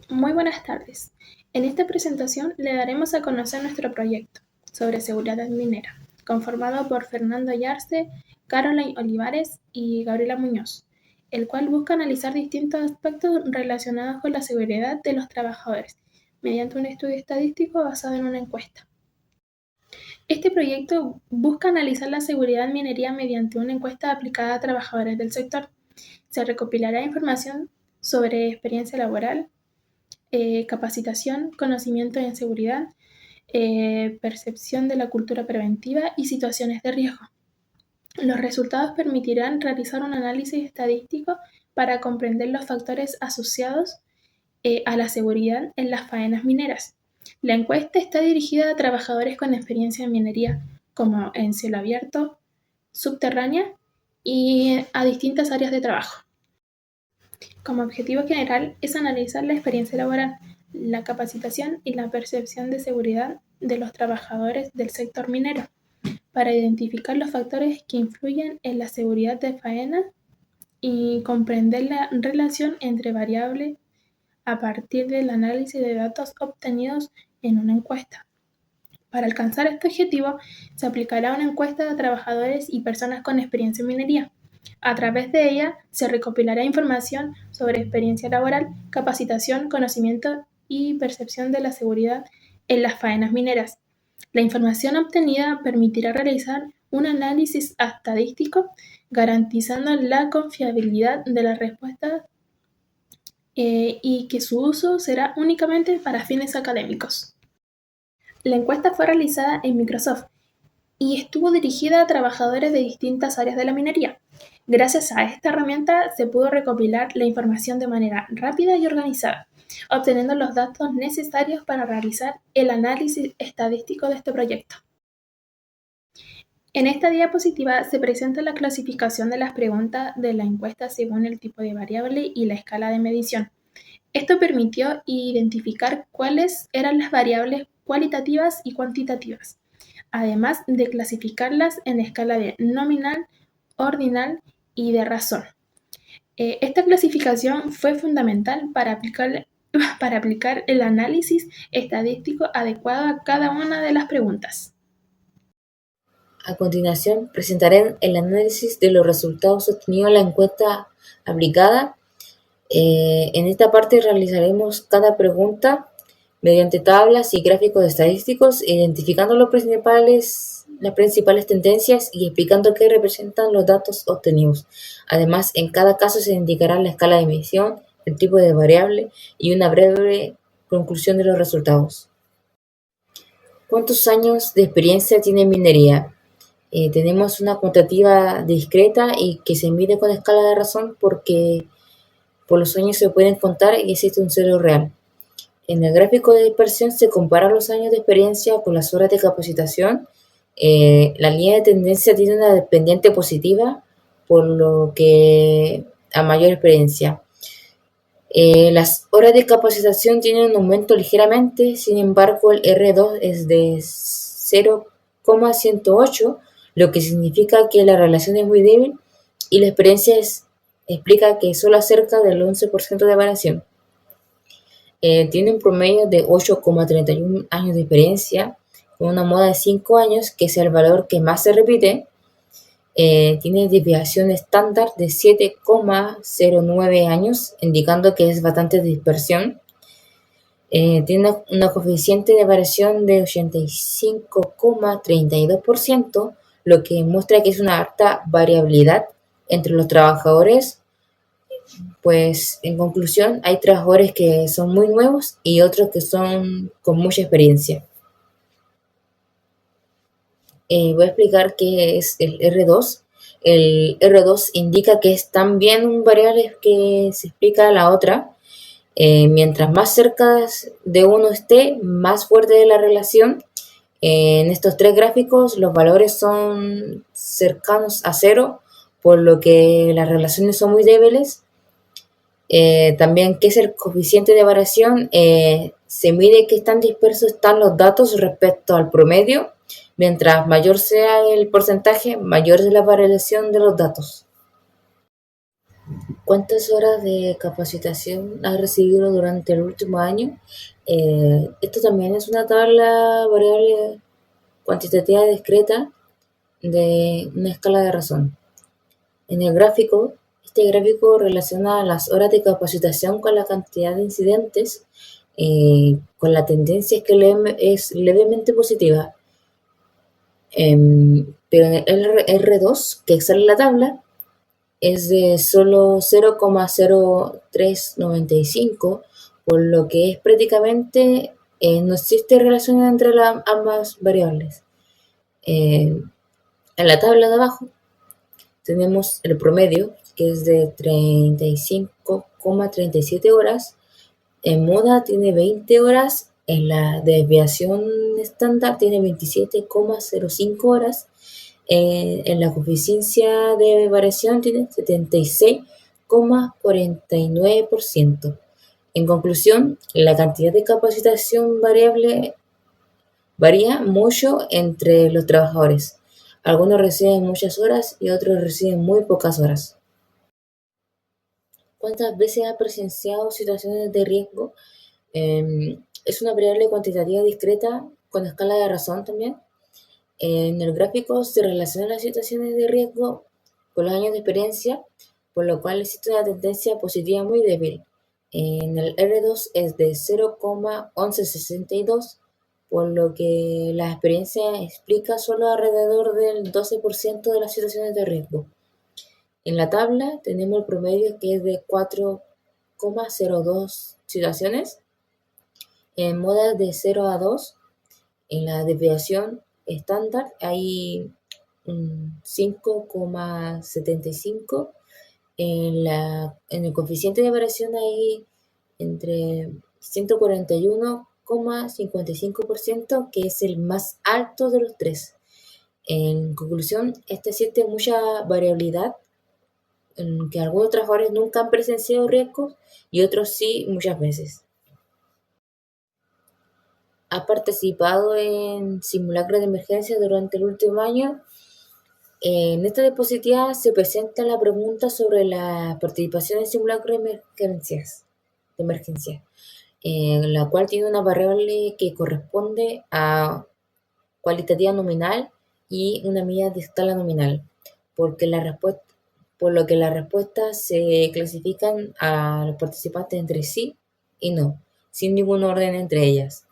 Muy buenas tardes. En esta presentación le daremos a conocer nuestro proyecto sobre seguridad minera, conformado por Fernando Yarse, Caroline Olivares y Gabriela Muñoz, el cual busca analizar distintos aspectos relacionados con la seguridad de los trabajadores, mediante un estudio estadístico basado en una encuesta. Este proyecto busca analizar la seguridad en minería mediante una encuesta aplicada a trabajadores del sector. Se recopilará información sobre experiencia laboral, capacitación, conocimiento en seguridad, percepción de la cultura preventiva y situaciones de riesgo. Los resultados permitirán realizar un análisis estadístico para comprender los factores asociados a la seguridad en las faenas mineras. La encuesta está dirigida a trabajadores con experiencia en minería, como en cielo abierto, subterránea y a distintas áreas de trabajo. Como objetivo general es analizar la experiencia laboral, la capacitación y la percepción de seguridad de los trabajadores del sector minero, para identificar los factores que influyen en la seguridad de faena y comprender la relación entre variables a partir del análisis de datos obtenidos en una encuesta. Para alcanzar este objetivo, se aplicará una encuesta a trabajadores y personas con experiencia en minería. A través de ella se recopilará información sobre experiencia laboral, capacitación, conocimiento y percepción de la seguridad en las faenas mineras. La información obtenida permitirá realizar un análisis estadístico, garantizando la confiabilidad de las respuestas y que su uso será únicamente para fines académicos. La encuesta fue realizada en Microsoft y estuvo dirigida a trabajadores de distintas áreas de la minería. Gracias a esta herramienta se pudo recopilar la información de manera rápida y organizada, obteniendo los datos necesarios para realizar el análisis estadístico de este proyecto. En esta diapositiva se presenta la clasificación de las preguntas de la encuesta según el tipo de variable y la escala de medición. Esto permitió identificar cuáles eran las variables cualitativas y cuantitativas, además de clasificarlas en escala de nominal, ordinal y de razón. Esta clasificación fue fundamental para aplicar el análisis estadístico adecuado a cada una de las preguntas. A continuación, presentaré el análisis de los resultados obtenidos en la encuesta aplicada. En esta parte realizaremos cada pregunta mediante tablas y gráficos estadísticos, identificando las principales tendencias y explicando qué representan los datos obtenidos. Además, en cada caso se indicará la escala de medición, el tipo de variable y una breve conclusión de los resultados. ¿Cuántos años de experiencia tiene minería? Tenemos una cuantitativa discreta y que se mide con escala de razón porque por los años se pueden contar y existe un cero real. En el gráfico de dispersión se comparan los años de experiencia con las horas de capacitación. La línea de tendencia tiene una pendiente positiva, por lo que a mayor experiencia. Las horas de capacitación tienen un aumento ligeramente, sin embargo el R2 es de 0,108, lo que significa que la relación es muy débil y la experiencia explica que solo acerca del 11% de variación. Tiene un promedio de 8,31 años de experiencia, con una moda de 5 años, que es el valor que más se repite. Tiene desviación estándar de 7,09 años, indicando que es bastante dispersión. Tiene una coeficiente de variación de 85,32%, lo que muestra que es una alta variabilidad entre los trabajadores. Pues en conclusión, hay trabajadores que son muy nuevos y otros que son con mucha experiencia. Voy a explicar qué es el R2. El R2 indica que es también un variable que se explica a la otra. Mientras más cerca de uno esté, más fuerte es la relación. En estos tres gráficos los valores son cercanos a cero, por lo que las relaciones son muy débiles. También, ¿qué es el coeficiente de variación? Se mide qué tan dispersos están los datos respecto al promedio. Mientras mayor sea el porcentaje, mayor es la variación de los datos. ¿Cuántas horas de capacitación has recibido durante el último año? Esto también es una tabla variable cuantitativa discreta de una escala de razón. En el gráfico, este gráfico relaciona las horas de capacitación con la cantidad de incidentes, con la tendencia es que es levemente positiva. Pero en el R2, que sale en la tabla, es de solo 0,0395, por lo que es prácticamente no existe relación entre ambas variables. En la tabla de abajo tenemos el promedio, que es de 35,37 horas. En moda tiene 20 horas, en la desviación estándar tiene 27,05 horas, en la coeficiencia de variación tiene 76,49%. En conclusión, la cantidad de capacitación variable varía mucho entre los trabajadores. Algunos reciben muchas horas y otros reciben muy pocas horas. ¿Cuántas veces ha presenciado situaciones de riesgo? Es una variable cuantitativa discreta con escala de razón también. En el gráfico se relacionan las situaciones de riesgo con los años de experiencia, por lo cual existe una tendencia positiva muy débil. En el R2 es de 0,1162, por lo que la experiencia explica solo alrededor del 12% de las situaciones de riesgo. En la tabla tenemos el promedio, que es de 4,02 situaciones. En modas de 0 a 2, en la desviación estándar hay 5,75. En el coeficiente de variación hay entre 141,55%, que es el más alto de los tres. En conclusión, este existe mucha variabilidad, en que algunos trabajadores nunca han presenciado riesgos y otros sí muchas veces. ¿Ha participado en simulacros de emergencia durante el último año? En esta diapositiva se presenta la pregunta sobre la participación en simulacros de emergencia, en la cual tiene una variable que corresponde a cualitativa nominal y una medida de escala nominal, por lo que las respuestas se clasifican a los participantes entre sí y no, sin ningún orden entre ellas.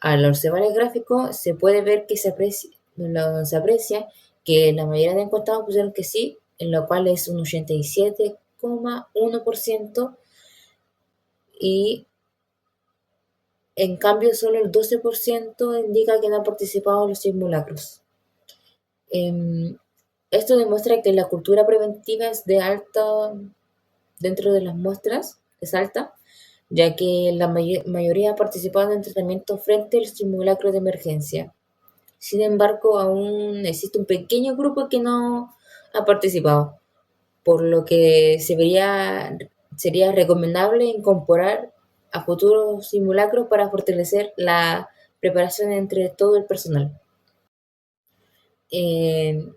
Al observar el gráfico se puede ver que se aprecia que la mayoría de encuestados pusieron que sí, en lo cual es un 87,1%, y en cambio solo el 12% indica que no han participado en los simulacros. Esto demuestra que la cultura preventiva es de alta dentro de las muestras, es alta, ya que la mayoría ha participado en tratamiento frente al simulacro de emergencia. Sin embargo, aún existe un pequeño grupo que no ha participado, por lo que sería recomendable incorporar a futuros simulacros para fortalecer la preparación entre todo el personal. ¿En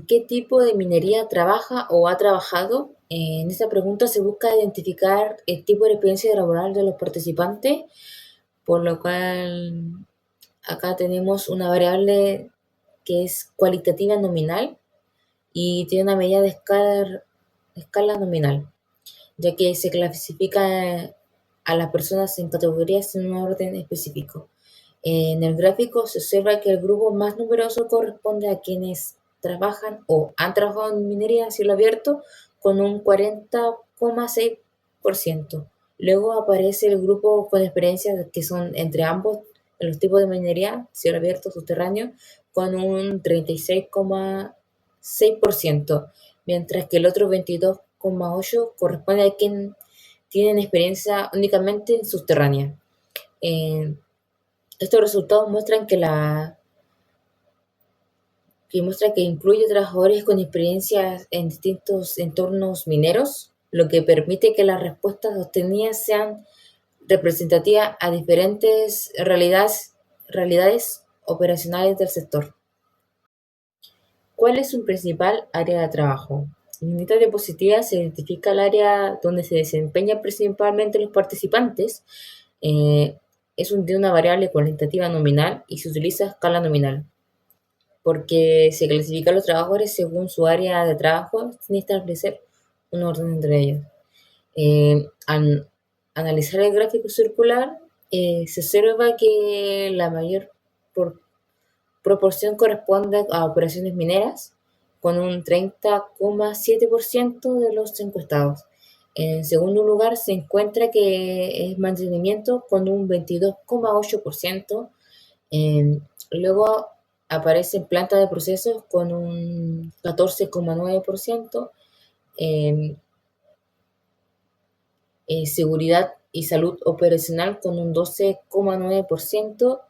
qué tipo de minería trabaja o ha trabajado? En esta pregunta se busca identificar el tipo de experiencia laboral de los participantes, por lo cual acá tenemos una variable que es cualitativa nominal y tiene una medida de escala nominal, ya que se clasifica a las personas en categorías en un orden específico. En el gráfico se observa que el grupo más numeroso corresponde a quienes trabajan o han trabajado en minería a cielo abierto, con un 40,6%. Luego aparece el grupo con experiencia, que son entre ambos en los tipos de minería, cielo abierto, subterráneo, con un 36,6%, mientras que el otro 22,8% corresponde a quienes tienen experiencia únicamente en subterránea. Estos resultados muestran que incluye trabajadores con experiencia en distintos entornos mineros, lo que permite que las respuestas obtenidas sean representativas a diferentes realidades operacionales del sector. ¿Cuál es su principal área de trabajo? En esta diapositiva se identifica el área donde se desempeñan principalmente los participantes. Es de una variable cualitativa nominal y se utiliza a escala nominal, porque se clasifican los trabajadores según su área de trabajo sin establecer un orden entre ellos. Al analizar el gráfico circular, se observa que la mayor proporción corresponde a operaciones mineras, con un 30,7% de los encuestados. En segundo lugar se encuentra que es mantenimiento con un 22,8%. Luego aparecen plantas de procesos con un 14,9%. Seguridad y salud operacional con un 12,9%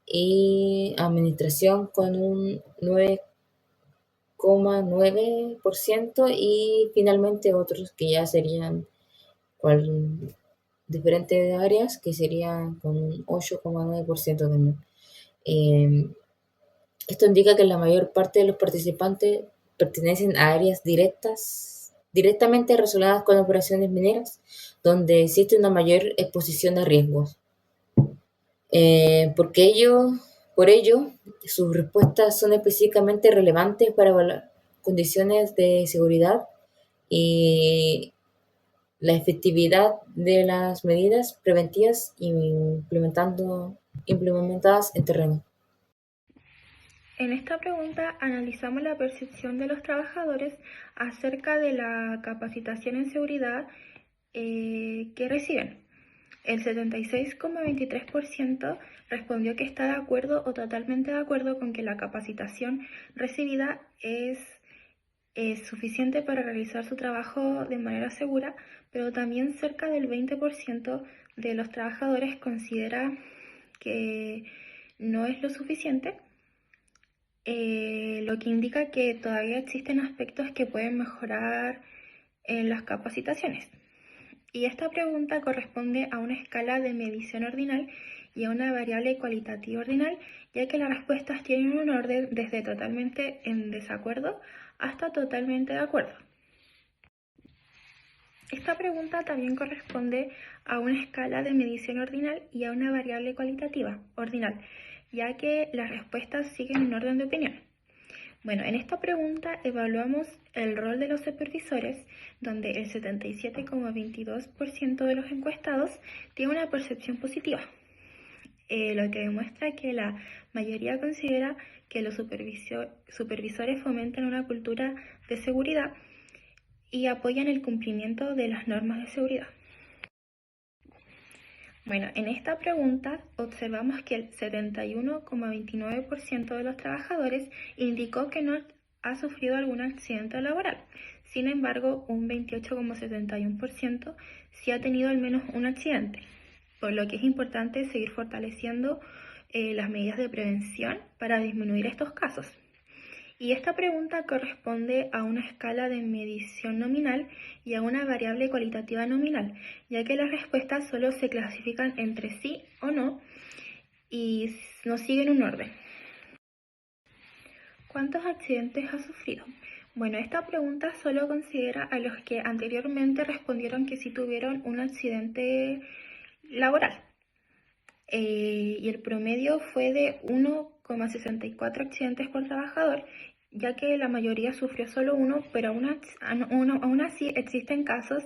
y administración con un 9,9% y finalmente otros que ya serían diferentes áreas que serían con un 8,9% también. Esto indica que la mayor parte de los participantes pertenecen a áreas directamente relacionadas con operaciones mineras, donde existe una mayor exposición a riesgos. Por ello, sus respuestas son específicamente relevantes para evaluar condiciones de seguridad y la efectividad de las medidas preventivas implementadas en terreno. En esta pregunta analizamos la percepción de los trabajadores acerca de la capacitación en seguridad que reciben. El 76,23% respondió que está de acuerdo o totalmente de acuerdo con que la capacitación recibida es suficiente para realizar su trabajo de manera segura, pero también cerca del 20% de los trabajadores considera que no es lo suficiente, lo que indica que todavía existen aspectos que pueden mejorar en las capacitaciones. Y esta pregunta corresponde a una escala de medición ordinal y a una variable cualitativa ordinal, ya que las respuestas tienen un orden desde totalmente en desacuerdo hasta totalmente de acuerdo. Esta pregunta también corresponde a una escala de medición ordinal y a una variable cualitativa ordinal, ya que las respuestas siguen un orden de opinión. Bueno, en esta pregunta evaluamos el rol de los supervisores, donde el 77,22% de los encuestados tiene una percepción positiva, lo que demuestra que la mayoría considera que los supervisores fomentan una cultura de seguridad y apoyan el cumplimiento de las normas de seguridad. Bueno, en esta pregunta observamos que el 71,29% de los trabajadores indicó que no ha sufrido algún accidente laboral. Sin embargo, un 28,71% sí ha tenido al menos un accidente, por lo que es importante seguir fortaleciendo las medidas de prevención para disminuir estos casos. Y esta pregunta corresponde a una escala de medición nominal y a una variable cualitativa nominal, ya que las respuestas solo se clasifican entre sí o no y no siguen un orden. ¿Cuántos accidentes ha sufrido? Bueno, esta pregunta solo considera a los que anteriormente respondieron que sí tuvieron un accidente laboral. Y el promedio fue de 1,64 accidentes por trabajador, ya que la mayoría sufrió solo uno, pero aún así existen casos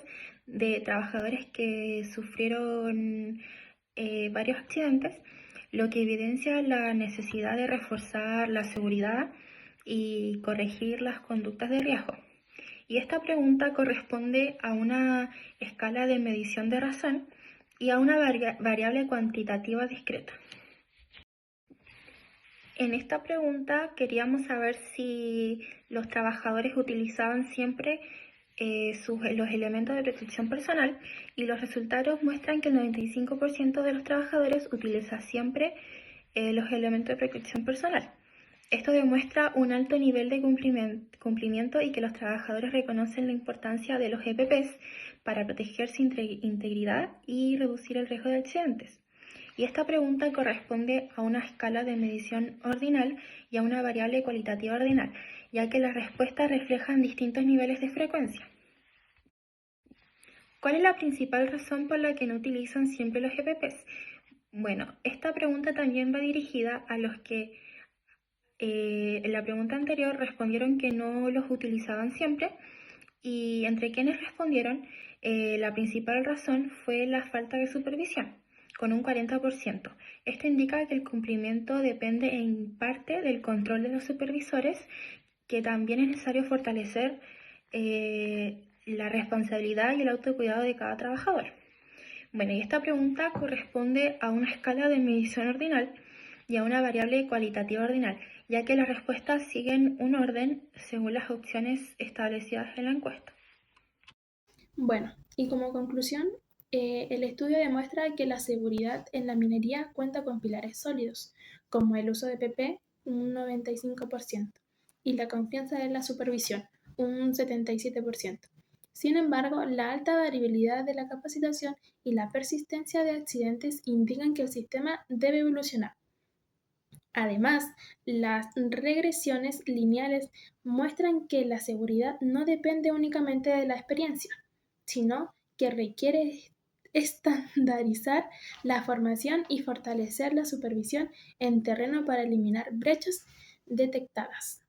de trabajadores que sufrieron varios accidentes, lo que evidencia la necesidad de reforzar la seguridad y corregir las conductas de riesgo. Y esta pregunta corresponde a una escala de medición de razón y a una variable cuantitativa discreta. En esta pregunta queríamos saber si los trabajadores utilizaban siempre los elementos de protección personal, y los resultados muestran que el 95% de los trabajadores utiliza siempre los elementos de protección personal. Esto demuestra un alto nivel de cumplimiento y que los trabajadores reconocen la importancia de los EPPs para proteger su integridad y reducir el riesgo de accidentes. Y esta pregunta corresponde a una escala de medición ordinal y a una variable cualitativa ordinal, ya que las respuestas reflejan distintos niveles de frecuencia. ¿Cuál es la principal razón por la que no utilizan siempre los EPPs? Bueno, esta pregunta también va dirigida a los que en la pregunta anterior respondieron que no los utilizaban siempre, y entre quienes respondieron, la principal razón fue la falta de supervisión, con un 40%. Esto indica que el cumplimiento depende en parte del control de los supervisores, que también es necesario fortalecer la responsabilidad y el autocuidado de cada trabajador. Bueno, y esta pregunta corresponde a una escala de medición ordinal y a una variable cualitativa ordinal, ya que las respuestas siguen un orden según las opciones establecidas en la encuesta. Bueno, y como conclusión, el estudio demuestra que la seguridad en la minería cuenta con pilares sólidos, como el uso de PP, un 95%, y la confianza en la supervisión, un 77%. Sin embargo, la alta variabilidad de la capacitación y la persistencia de accidentes indican que el sistema debe evolucionar. Además, las regresiones lineales muestran que la seguridad no depende únicamente de la experiencia, sino que requiere estandarizar la formación y fortalecer la supervisión en terreno para eliminar brechas detectadas.